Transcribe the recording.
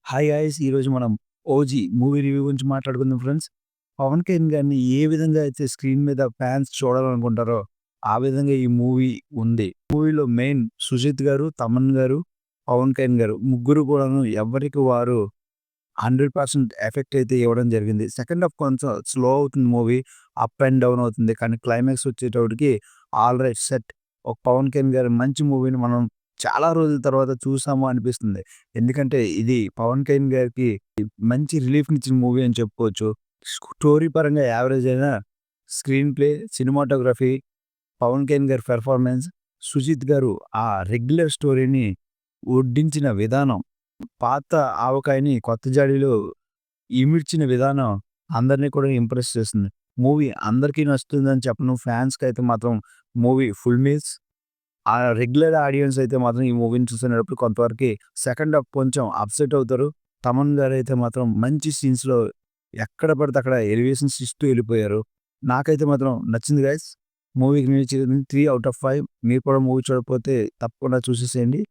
Hi guys! ఈరోజు మనం 'OG' movie review గురించి మాట్లాడుకుందాం ఫ్రెండ్స్. పవన్ కళ్యాణ్ గారిని ఏ విధంగా అయితే స్క్రీన్ మీద ఫ్యాన్స్ చూడాలనుకుంటారో, ఆ విధంగా ఈ మూవీ ఉంది. మూవీలో మెయిన్ సుజిత్ గారు, తమన్ గారు, పవన్ కళ్యాణ్ గారు ముగ్గురు కూడాను ఎవరికి వారు 100% ఎఫెక్ట్ అయితే ఇవ్వడం జరిగింది. సెకండ్ హాఫ్ కొంచెం స్లో అవుతుంది మూవీ. అప్ అండ్ డౌన్ అవుతుంది. కానీ క్లైమాక్స్ వచ్చేటప్పటికి ఆల్ రైట్ సెట్. ఒక పవన్ కళ్యాణ్ గారి మంచి మూవీని మనం చాలా రోజుల తర్వాత చూసాము అనిపిస్తుంది. ఎందుకంటే ఇది పవన్ కళ్యాణ్ గారికి మంచి రిలీఫ్‌నిచ్చిన మూవీ అని చెప్పుకోవచ్చు. స్టోరీ పరంగా యావరేజ్ అయినా screenplay, cinematography, Pawan Kalyan గారి పెర్ఫార్మన్స్, సుజిత్ గారు ఆ రెగ్యులర్ స్టోరీని వడ్డించిన విధానం, పాత ఆవకాయని కొత్త జాడీలో ఇమిడ్చిన విధానం అందరిని కూడా ఇంప్రెస్ చేస్తుంది. మూవీ అందరికీ నచ్చుతుందని చెప్పను. ఫ్యాన్స్‌కైతే మాత్రం మూవీ ఫుల్ మీల్స్. ఆ రెగ్యులర్ ఆడియన్స్ అయితే మాత్రం ఈ మూవీని చూసేటప్పుడు కొంతవరకి సెకండ్ హాఫ్ కొంచెం అప్‌సెట్ అవుతారు. తమన్ గారైతే మాత్రం మంచి సీన్స్‌లో ఎక్కడ పడితే అక్కడ ఎలివేషన్స్ ఇస్తూ ఎళ్ళిపోయారు. నాకైతే మాత్రం నచ్చింది గైస్. మూవీకి నేను ఇచ్చేది 3/5. మీరు కూడా మూవీ చూడకపోతే తప్పకుండా చూసేసేయండి.